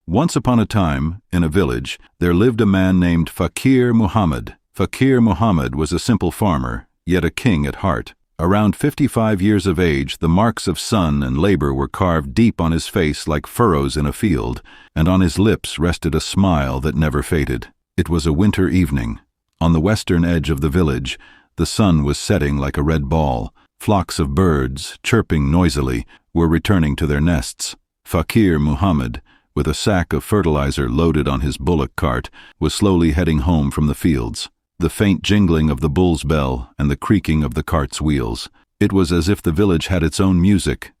Once upon a time, in a village, there lived a man named Fakir Muhammad. Fakir Muhammad was a simple farmer, yet a king at heart. Around 55 years of age, the marks of sun and labor were carved deep on his face like furrows in a field, and on his lips rested a smile that never faded. It was a winter evening. On the western edge of the village, the sun was setting like a red ball. Flocks of birds, chirping noisily, were returning to their nests. Fakir Muhammad, with a sack of fertilizer loaded on his bullock cart, was slowly heading home from the fields. The faint jingling of the bull's bell and the creaking of the cart's wheels. It was as if the village had its own music.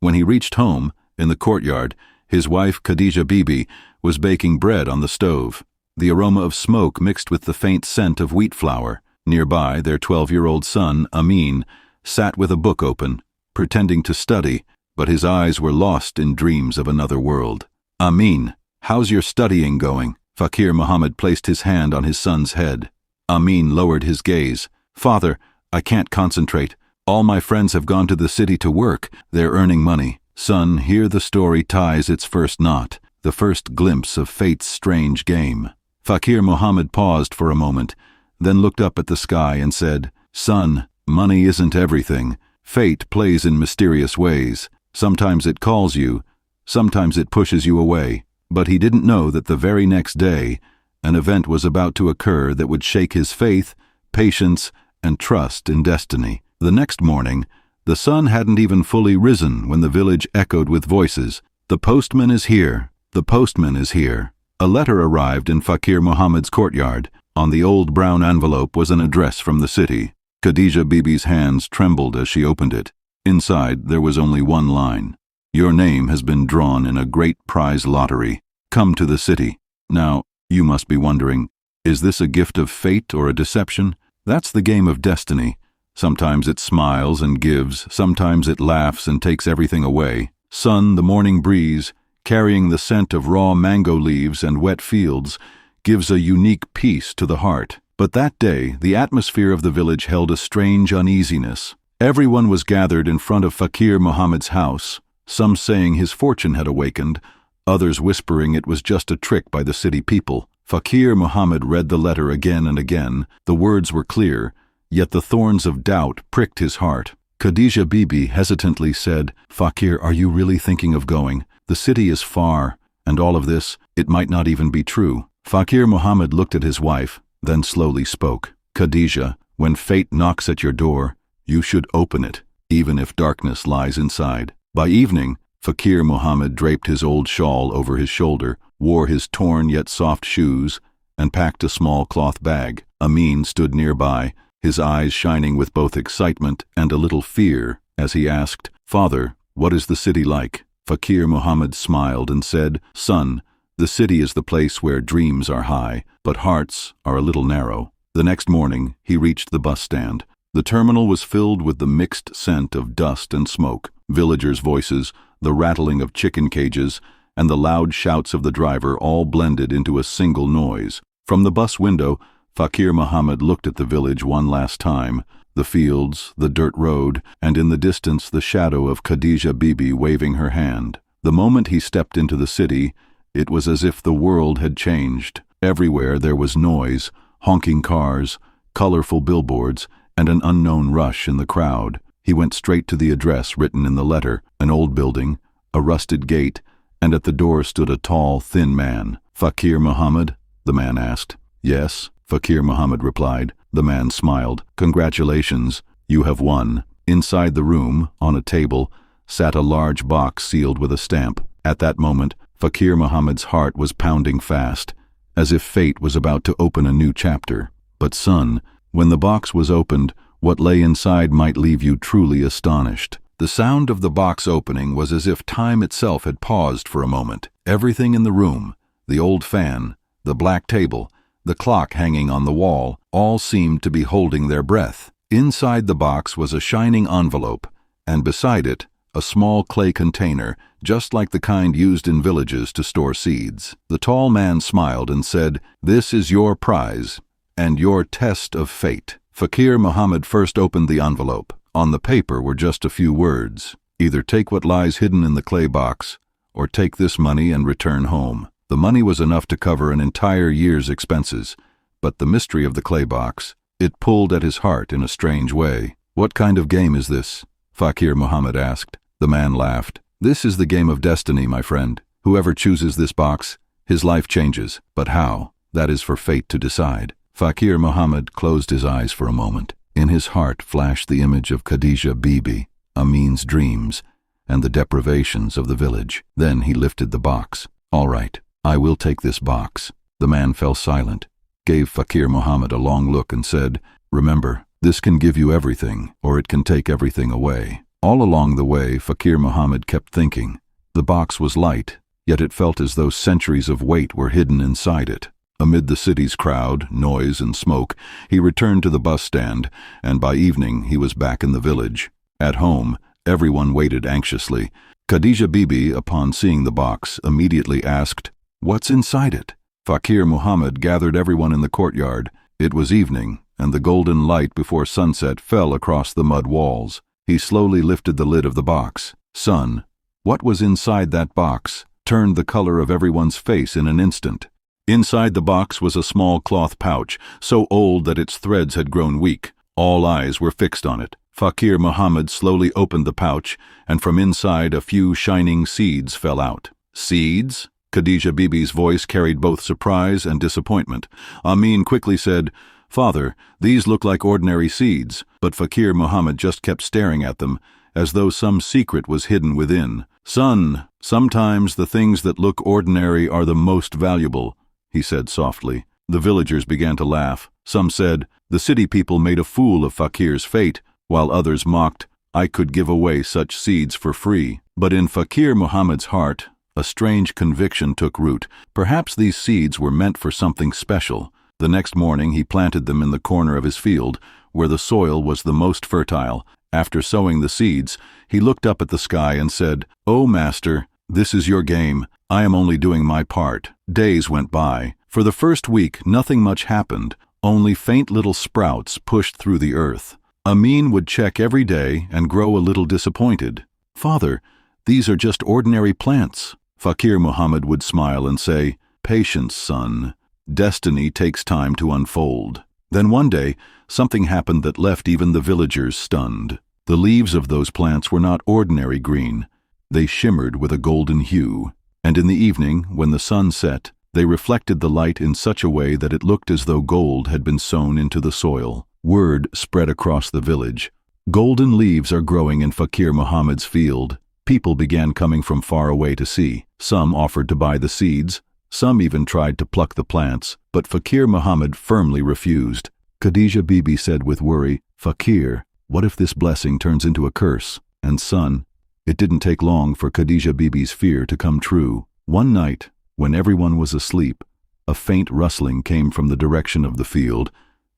When he reached home, in the courtyard, his wife Khadija Bibi was baking bread on the stove. The aroma of smoke mixed with the faint scent of wheat flour. Nearby, their 12-year-old son, Amin, sat with a book open, pretending to study, but his eyes were lost in dreams of another world. "Amin, how's your studying going?" Fakir Muhammad placed his hand on his son's head. Amin lowered his gaze. "Father, I can't concentrate. All my friends have gone to the city to work. They're earning money." "Son, here the story ties its first knot, the first glimpse of fate's strange game." Fakir Muhammad paused for a moment, then looked up at the sky and said, "Son, money isn't everything. Fate plays in mysterious ways. Sometimes it calls you, sometimes it pushes you away." But he didn't know that the very next day, an event was about to occur that would shake his faith, patience, and trust in destiny. The next morning, the sun hadn't even fully risen when the village echoed with voices. "The postman is here. The postman is here." A letter arrived in Fakir Muhammad's courtyard. On the old brown envelope was an address from the city. Khadija Bibi's hands trembled as she opened it. Inside, there was only one line. "Your name has been drawn in a great prize lottery. Come to the city." Now, you must be wondering, is this a gift of fate or a deception? That's the game of destiny. Sometimes it smiles and gives, sometimes it laughs and takes everything away. Sun, the morning breeze, carrying the scent of raw mango leaves and wet fields, gives a unique peace to the heart. But that day, the atmosphere of the village held a strange uneasiness. Everyone was gathered in front of Fakir Muhammad's house, some saying his fortune had awakened, others whispering it was just a trick by the city people. Fakir Muhammad read the letter again and again. The words were clear, yet the thorns of doubt pricked his heart. Khadija Bibi hesitantly said, "Fakir, are you really thinking of going? The city is far, and all of this, it might not even be true." Fakir Muhammad looked at his wife, then slowly spoke. "Khadija, when fate knocks at your door, you should open it, even if darkness lies inside." By evening, Fakir Muhammad draped his old shawl over his shoulder, wore his torn yet soft shoes, and packed a small cloth bag. Amin stood nearby, his eyes shining with both excitement and a little fear, as he asked, "Father, what is the city like?" Fakir Muhammad smiled and said, "Son, the city is the place where dreams are high, but hearts are a little narrow." The next morning, he reached the bus stand. The terminal was filled with the mixed scent of dust and smoke, villagers' voices, the rattling of chicken cages, and the loud shouts of the driver all blended into a single noise. From the bus window, Fakir Muhammad looked at the village one last time, the fields, the dirt road, and in the distance the shadow of Khadija Bibi waving her hand. The moment he stepped into the city, it was as if the world had changed. Everywhere there was noise, honking cars, colorful billboards, and an unknown rush in the crowd. He went straight to the address written in the letter, an old building, a rusted gate, and at the door stood a tall, thin man. "Fakir Muhammad?" the man asked. "Yes," Fakir Muhammad replied. The man smiled. "Congratulations, you have won." Inside the room, on a table, sat a large box sealed with a stamp. At that moment, Fakir Muhammad's heart was pounding fast, as if fate was about to open a new chapter. But son, when the box was opened, what lay inside might leave you truly astonished. The sound of the box opening was as if time itself had paused for a moment. Everything in the room, the old fan, the black table, the clock hanging on the wall, all seemed to be holding their breath. Inside the box was a shining envelope, and beside it, a small clay container, just like the kind used in villages to store seeds. The tall man smiled and said, "This is your prize, and your test of fate." Fakir Muhammad first opened the envelope. On the paper were just a few words. "Either take what lies hidden in the clay box, or take this money and return home. The money was enough to cover an entire year's expenses, but the mystery of the clay box, it pulled at his heart in a strange way. "What kind of game is this?" Fakir Muhammad asked. The man laughed. "This is the game of destiny, my friend. Whoever chooses this box, his life changes. But how? That is for fate to decide." Fakir Muhammad closed his eyes for a moment. In his heart flashed the image of Khadija Bibi, Amin's dreams, and the deprivations of the village. Then he lifted the box. "All right, I will take this box." The man fell silent, gave Fakir Muhammad a long look and said, "Remember, this can give you everything, or it can take everything away." All along the way, Fakir Muhammad kept thinking. The box was light, yet it felt as though centuries of weight were hidden inside it. Amid the city's crowd, noise, and smoke, he returned to the bus stand, and by evening he was back in the village. At home, everyone waited anxiously. Khadija Bibi, upon seeing the box, immediately asked, "What's inside it?" Fakir Muhammad gathered everyone in the courtyard. It was evening, and the golden light before sunset fell across the mud walls. He slowly lifted the lid of the box. "Son, what was inside that box?" turned the color of everyone's face in an instant. Inside the box was a small cloth pouch, so old that its threads had grown weak. All eyes were fixed on it. Fakir Muhammad slowly opened the pouch, and from inside a few shining seeds fell out. "Seeds?" Khadija Bibi's voice carried both surprise and disappointment. Amin quickly said, "Father, these look like ordinary seeds," but Fakir Muhammad just kept staring at them, as though some secret was hidden within. "Son, sometimes the things that look ordinary are the most valuable," he said softly. The villagers began to laugh. Some said, "The city people made a fool of Fakir's fate," while others mocked, "I could give away such seeds for free." But in Fakir Muhammad's heart, a strange conviction took root. Perhaps these seeds were meant for something special. The next morning he planted them in the corner of his field, where the soil was the most fertile. After sowing the seeds, he looked up at the sky and said, "O Master, this is your game. I am only doing my part." Days went by. For the first week, nothing much happened. Only faint little sprouts pushed through the earth. Amin would check every day and grow a little disappointed. "Father, these are just ordinary plants." Fakir Muhammad would smile and say, "Patience, son. Destiny takes time to unfold." Then one day, something happened that left even the villagers stunned. The leaves of those plants were not ordinary green. They shimmered with a golden hue. And in the evening, when the sun set, they reflected the light in such a way that it looked as though gold had been sown into the soil. Word spread across the village. "Golden leaves are growing in Fakir Muhammad's field." People began coming from far away to see. Some offered to buy the seeds. Some even tried to pluck the plants, but Fakir Muhammad firmly refused. Khadija Bibi said with worry, "Fakir, what if this blessing turns into a curse?" And son, it didn't take long for Khadija Bibi's fear to come true. One night, when everyone was asleep, a faint rustling came from the direction of the field,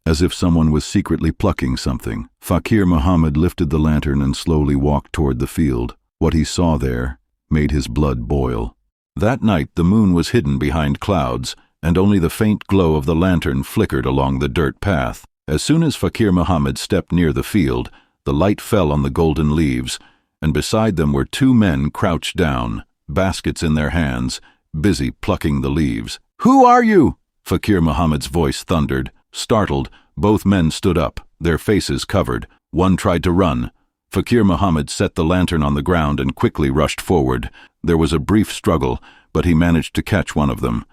as if someone was secretly plucking something. Fakir Muhammad lifted the lantern and slowly walked toward the field. What he saw there made his blood boil. That night the moon was hidden behind clouds, and only the faint glow of the lantern flickered along the dirt path. As soon as Fakir Muhammad stepped near the field, the light fell on the golden leaves, and beside them were two men crouched down, baskets in their hands, busy plucking the leaves. "Who are you?" Fakir Muhammad's voice thundered. Startled, both men stood up, their faces covered. One tried to run. Fakir Muhammad set the lantern on the ground and quickly rushed forward. There was a brief struggle, but he managed to catch one of them.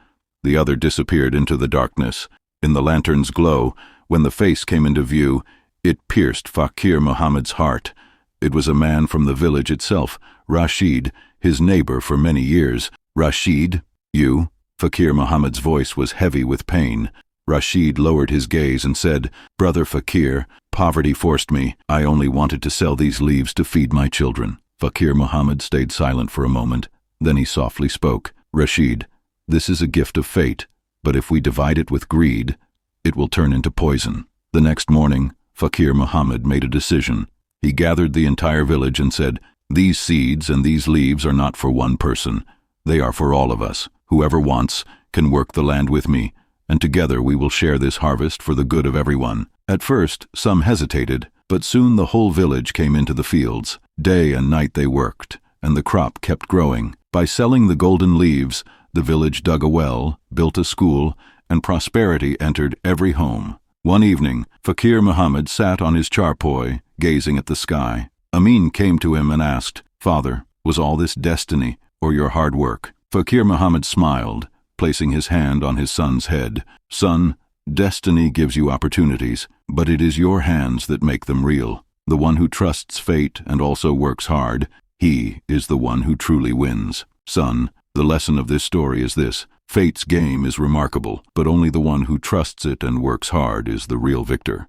The other disappeared into the darkness. In the lantern's glow, when the face came into view, it pierced Fakir Muhammad's heart. It was a man from the village itself, Rashid, his neighbor for many years. "Rashid, you?" Fakir Muhammad's voice was heavy with pain. Rashid lowered his gaze and said, "Brother Fakir, poverty forced me. I only wanted to sell these leaves to feed my children." Fakir Muhammad stayed silent for a moment. Then he softly spoke, "Rashid, this is a gift of fate, but if we divide it with greed, it will turn into poison." The next morning, Fakir Muhammad made a decision. He gathered the entire village and said, "These seeds and these leaves are not for one person. They are for all of us. Whoever wants can work the land with me, and together we will share this harvest for the good of everyone." At first, some hesitated, but soon the whole village came into the fields. Day and night they worked, and the crop kept growing. By selling the golden leaves, the village dug a well, built a school, and prosperity entered every home. One evening, Fakir Muhammad sat on his charpoy, gazing at the sky. Amin came to him and asked, "Father, was all this destiny or your hard work?" Fakir Muhammad smiled, placing his hand on his son's head. "Son, destiny gives you opportunities, but it is your hands that make them real. The one who trusts fate and also works hard, he is the one who truly wins. Son, the lesson of this story is this: fate's game is remarkable, but only the one who trusts it and works hard is the real victor."